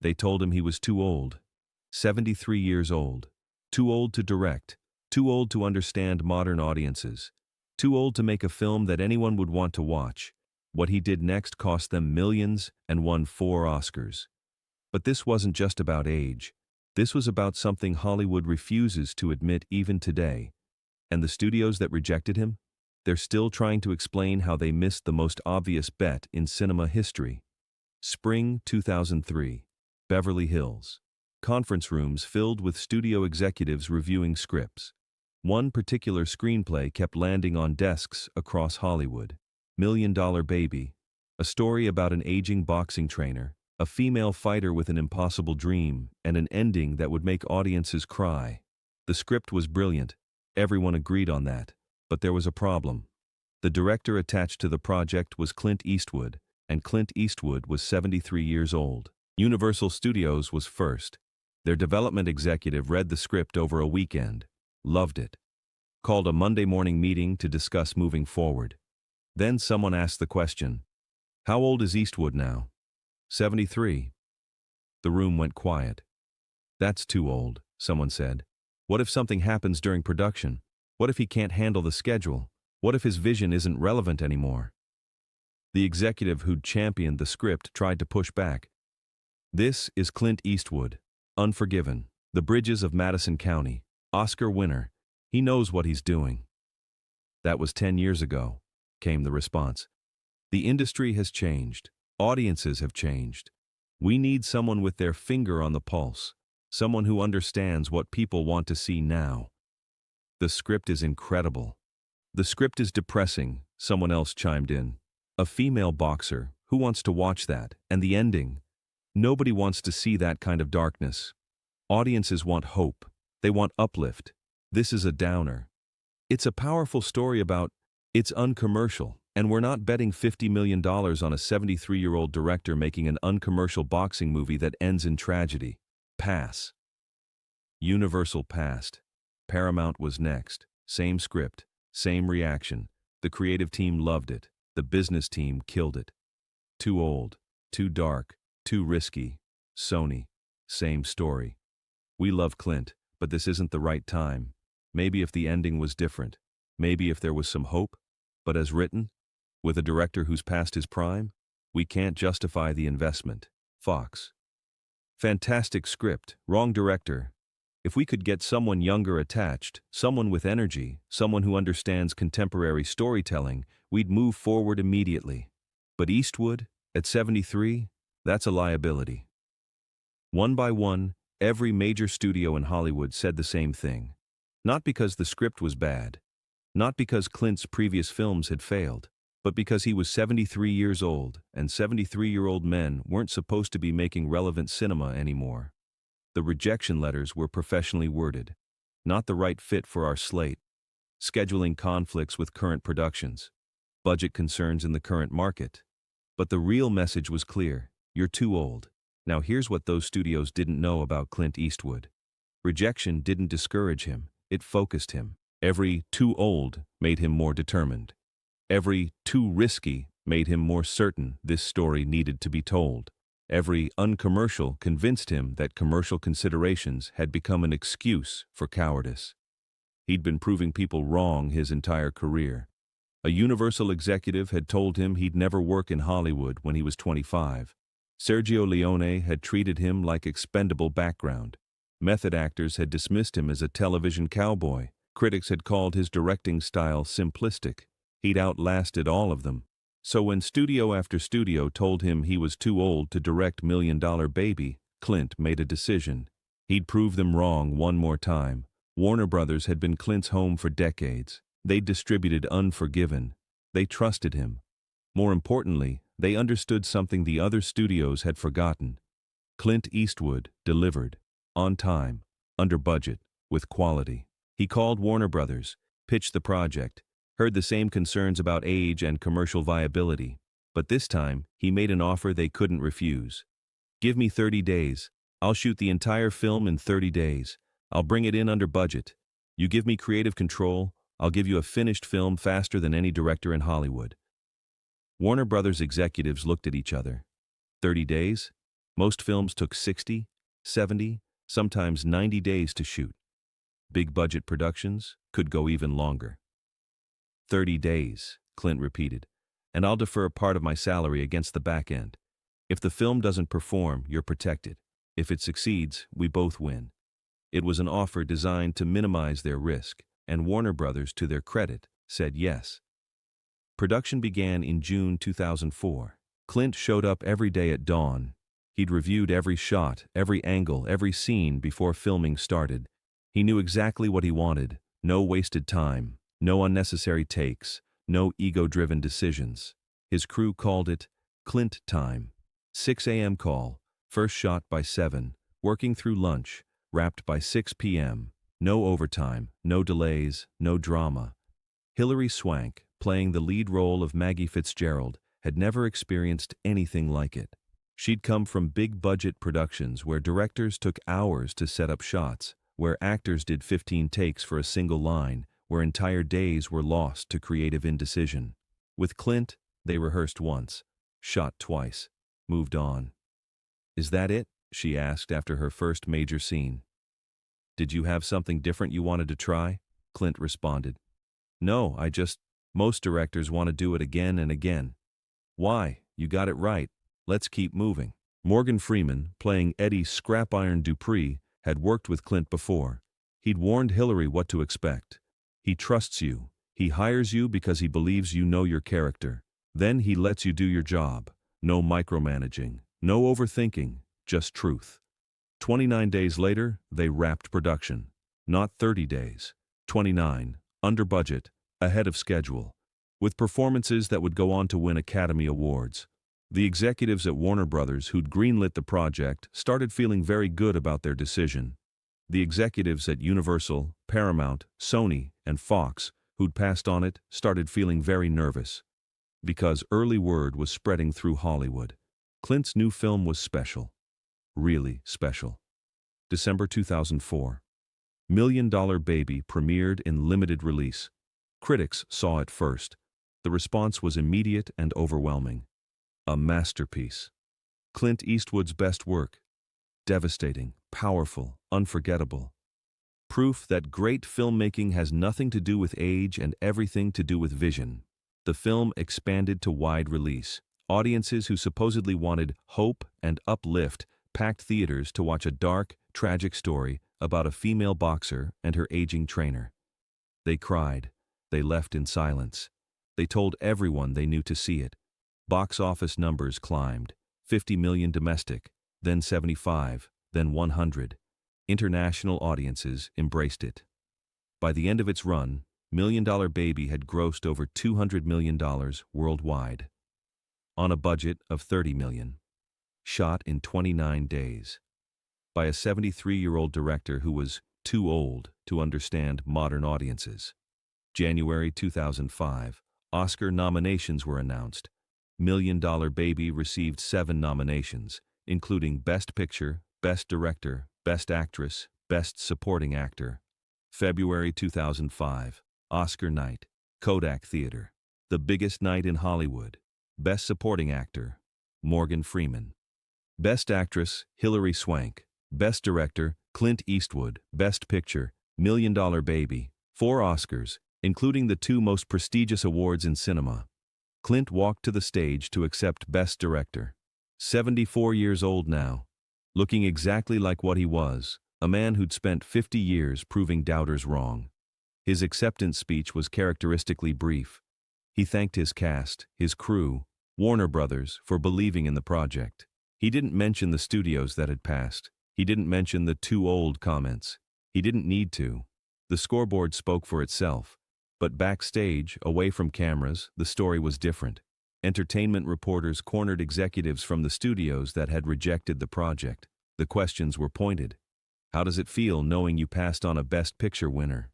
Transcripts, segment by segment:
They told him he was too old. 73 years old. Too old to direct. Too old to understand modern audiences. Too old to make a film that anyone would want to watch. What he did next cost them millions and won 4 Oscars. But this wasn't just about age. This was about something Hollywood refuses to admit even today. And the studios that rejected him? They're still trying to explain how they missed the most obvious bet in cinema history. Spring 2003. Beverly Hills. Conference rooms filled with studio executives reviewing scripts. One particular screenplay kept landing on desks across Hollywood. $1 Million Baby. A story about an aging boxing trainer, a female fighter with an impossible dream, and an ending that would make audiences cry. The script was brilliant. Everyone agreed on that. But there was a problem. The director attached to the project was Clint Eastwood, and Clint Eastwood was 73 years old. Universal Studios was first. Their development executive read the script over a weekend, loved it, called a Monday morning meeting to discuss moving forward. Then someone asked the question, "How old is Eastwood now?" 73. The room went quiet. "That's too old," someone said. "What if something happens during production? What if he can't handle the schedule? What if his vision isn't relevant anymore?" The executive who'd championed the script tried to push back. "This is Clint Eastwood, Unforgiven, The Bridges of Madison County, Oscar winner. He knows what he's doing." "That was 10 years ago," came the response. "The industry has changed. Audiences have changed. We need someone with their finger on the pulse, someone who understands what people want to see now." "The script is incredible." "The script is depressing," someone else chimed in. "A female boxer, who wants to watch that? And the ending? Nobody wants to see that kind of darkness. Audiences want hope. They want uplift. This is a downer." "It's a powerful story about, it's uncommercial, and we're not betting $50 million on a 73-year-old director making an uncommercial boxing movie that ends in tragedy. Pass." Universal passed. Paramount was next. Same script, same reaction. The creative team loved it. The business team killed it. Too old, too dark, too risky. Sony. Same story. "We love Clint, but this isn't the right time. Maybe if the ending was different. Maybe if there was some hope. But as written, with a director who's past his prime, we can't justify the investment." Fox. "Fantastic script, wrong director. If we could get someone younger attached, someone with energy, someone who understands contemporary storytelling, we'd move forward immediately. But Eastwood, at 73, that's a liability." One by one, every major studio in Hollywood said the same thing. Not because the script was bad. Not because Clint's previous films had failed. But because he was 73 years old, and 73-year-old men weren't supposed to be making relevant cinema anymore. The rejection letters were professionally worded. Not the right fit for our slate. Scheduling conflicts with current productions. Budget concerns in the current market. But the real message was clear. You're too old. Now here's what those studios didn't know about Clint Eastwood. Rejection didn't discourage him. It focused him. Every "too old" made him more determined. Every "too risky" made him more certain this story needed to be told. Every uncommercial convinced him that commercial considerations had become an excuse for cowardice. He'd been proving people wrong his entire career. A Universal executive had told him he'd never work in Hollywood when he was 25. Sergio Leone had treated him like expendable background. Method actors had dismissed him as a television cowboy. Critics had called his directing style simplistic. He'd outlasted all of them. So when studio after studio told him he was too old to direct $1 Million Baby, Clint made a decision. He'd prove them wrong one more time. Warner Brothers had been Clint's home for decades. They'd distributed Unforgiven. They trusted him. More importantly, they understood something the other studios had forgotten. Clint Eastwood delivered. On time, under budget, with quality. He called Warner Brothers, pitched the project, heard the same concerns about age and commercial viability, but this time he made an offer they couldn't refuse. "Give me 30 days. I'll shoot the entire film in 30 days. I'll bring it in under budget. You give me creative control, I'll give you a finished film faster than any director in Hollywood." Warner Brothers executives looked at each other. 30 days? Most films took 60, 70, sometimes 90 days to shoot. Big budget productions could go even longer. 30 days, Clint repeated, and I'll defer a part of my salary against the back end. If the film doesn't perform, you're protected. If it succeeds, we both win. It was an offer designed to minimize their risk, and Warner Brothers, to their credit, said yes. Production began in June 2004. Clint showed up every day at dawn. He'd reviewed every shot, every angle, every scene before filming started. He knew exactly what he wanted: no wasted time, no unnecessary takes, no ego-driven decisions. His crew called it Clint time. 6 a.m. call, first shot by 7, working through lunch, wrapped by 6 p.m. No overtime, no delays, no drama. Hilary Swank, playing the lead role of Maggie Fitzgerald, had never experienced anything like it. She'd come from big-budget productions where directors took hours to set up shots, where actors did 15 takes for a single line, where entire days were lost to creative indecision. With Clint, they rehearsed once, shot twice, moved on. "Is that it?" she asked after her first major scene. "Did you have something different you wanted to try?" Clint responded. "No, most directors want to do it again and again." "Why? You got it right. Let's keep moving." Morgan Freeman, playing Eddie Scrap Iron Dupree, had worked with Clint before. He'd warned Hilary what to expect. He trusts you. He hires you because he believes you know your character. Then he lets you do your job. No micromanaging, no overthinking, just truth. 29 days later, they wrapped production. Not 30 days. 29, under budget, ahead of schedule, with performances that would go on to win Academy Awards. The executives at Warner Brothers who'd greenlit the project started feeling very good about their decision. The executives at Universal, Paramount, Sony, and Fox, who'd passed on it, started feeling very nervous. Because early word was spreading through Hollywood. Clint's new film was special. Really special. December 2004. $1 Million Baby premiered in limited release. Critics saw it first. The response was immediate and overwhelming. A masterpiece. Clint Eastwood's best work. Devastating, powerful, unforgettable. Proof that great filmmaking has nothing to do with age and everything to do with vision. The film expanded to wide release. Audiences who supposedly wanted hope and uplift packed theaters to watch a dark, tragic story about a female boxer and her aging trainer. They cried. They left in silence. They told everyone they knew to see it. Box office numbers climbed. 50 million domestic, then 75, then 100. International audiences embraced it. By the end of its run, $1 Million Baby had grossed over $200 million worldwide. On a budget of $30 million. Shot in 29 days. By a 73-year-old director who was too old to understand modern audiences. January 2005, Oscar nominations were announced. $1 Million Baby received 7 nominations, including Best Picture, Best Director, Best Actress, Best Supporting Actor. February 2005, Oscar night, Kodak Theater. The biggest night in Hollywood. Best Supporting Actor, Morgan Freeman. Best Actress, Hilary Swank. Best Director, Clint Eastwood. Best Picture, $1 Million Baby. 4 Oscars, including the 2 most prestigious awards in cinema. Clint walked to the stage to accept Best Director. 74 years old now. Looking exactly like what he was, a man who'd spent 50 years proving doubters wrong. His acceptance speech was characteristically brief. He thanked his cast, his crew, Warner Brothers, for believing in the project. He didn't mention the studios that had passed. He didn't mention the too old comments. He didn't need to. The scoreboard spoke for itself. But backstage, away from cameras, the story was different. Entertainment reporters cornered executives from the studios that had rejected the project. The questions were pointed. How does it feel knowing you passed on a Best Picture winner?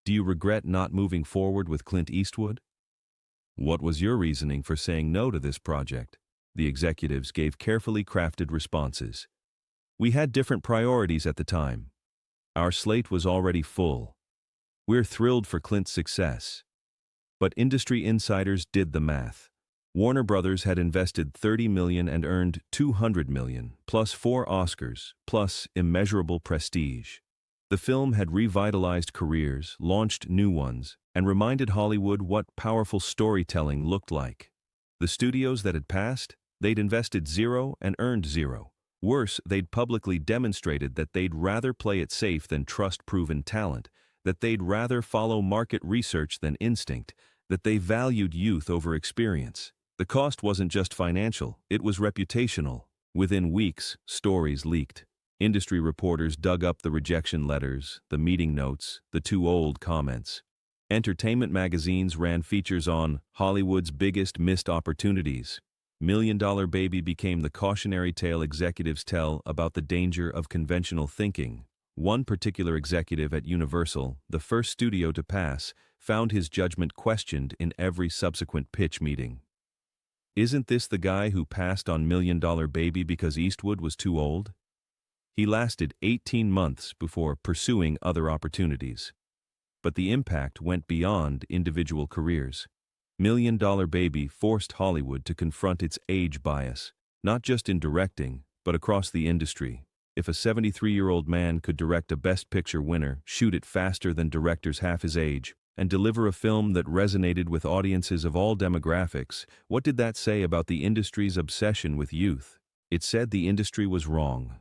Do you regret not moving forward with Clint Eastwood? What was your reasoning for saying no to this project? The executives gave carefully crafted responses. We had different priorities at the time. Our slate was already full. We're thrilled for Clint's success. But industry insiders did the math. Warner Brothers had invested $30 million and earned $200 million, plus 4 Oscars, plus immeasurable prestige. The film had revitalized careers, launched new ones, and reminded Hollywood what powerful storytelling looked like. The studios that had passed, they'd invested zero and earned zero. Worse, they'd publicly demonstrated that they'd rather play it safe than trust proven talent, that they'd rather follow market research than instinct, that they valued youth over experience. The cost wasn't just financial, it was reputational. Within weeks, stories leaked. Industry reporters dug up the rejection letters, the meeting notes, the too old comments. Entertainment magazines ran features on Hollywood's biggest missed opportunities. Million Dollar Baby became the cautionary tale executives tell about the danger of conventional thinking. One particular executive at Universal, the first studio to pass, found his judgment questioned in every subsequent pitch meeting. Isn't this the guy who passed on Million Dollar Baby because Eastwood was too old? He lasted 18 months before pursuing other opportunities. But the impact went beyond individual careers. Million Dollar Baby forced Hollywood to confront its age bias, not just in directing, but across the industry. If a 73-year-old man could direct a Best Picture winner, shoot it faster than directors half his age, and deliver a film that resonated with audiences of all demographics, what did that say about the industry's obsession with youth? It said the industry was wrong.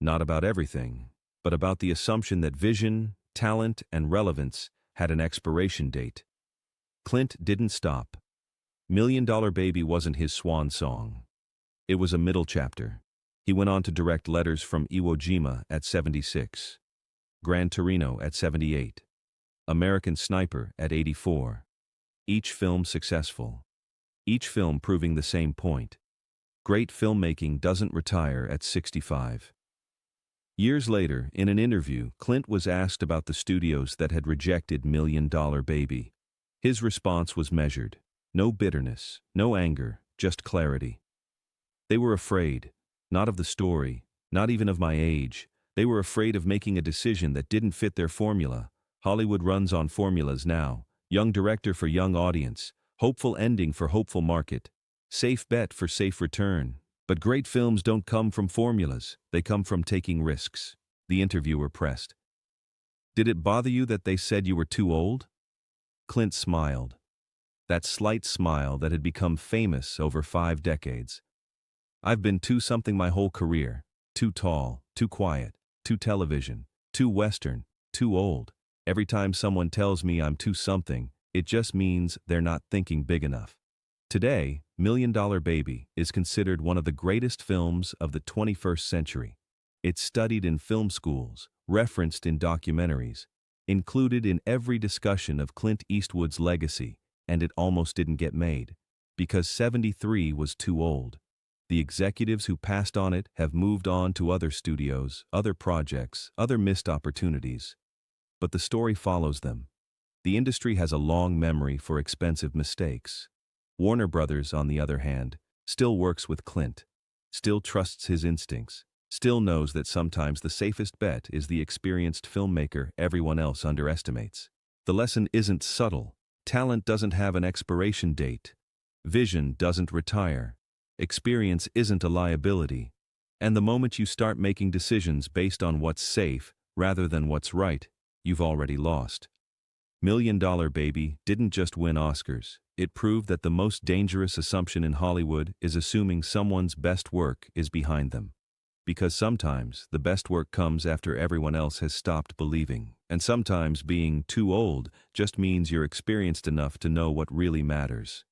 Not about everything, but about the assumption that vision, talent, and relevance had an expiration date. Clint didn't stop. Million Dollar Baby wasn't his swan song. It was a middle chapter. He went on to direct Letters from Iwo Jima at 76, Gran Torino at 78, American Sniper at 84. Each film successful. Each film proving the same point. Great filmmaking doesn't retire at 65. Years later, in an interview, Clint was asked about the studios that had rejected Million Dollar Baby. His response was measured. No bitterness, no anger, just clarity. They were afraid, not of the story, not even of my age. They were afraid of making a decision that didn't fit their formula. Hollywood runs on formulas now. Young director for young audience, hopeful ending for hopeful market, safe bet for safe return. But great films don't come from formulas, they come from taking risks. The interviewer pressed. Did it bother you that they said you were too old? Clint smiled. That slight smile that had become famous over 5 decades. I've been too something my whole career. Too tall, too quiet, too television, too Western, too old. Every time someone tells me I'm too something, it just means they're not thinking big enough. Today, Million Dollar Baby is considered one of the greatest films of the 21st century. It's studied in film schools, referenced in documentaries, included in every discussion of Clint Eastwood's legacy, and it almost didn't get made, because 73 was too old. The executives who passed on it have moved on to other studios, other projects, other missed opportunities. But the story follows them. The industry has a long memory for expensive mistakes. Warner Brothers, on the other hand, still works with Clint, still trusts his instincts, still knows that sometimes the safest bet is the experienced filmmaker everyone else underestimates. The lesson isn't subtle. Talent doesn't have an expiration date. Vision doesn't retire. Experience isn't a liability. And the moment you start making decisions based on what's safe rather than what's right, you've already lost. Million Dollar Baby didn't just win Oscars. It proved that the most dangerous assumption in Hollywood is assuming someone's best work is behind them. Because sometimes the best work comes after everyone else has stopped believing. And sometimes being too old just means you're experienced enough to know what really matters.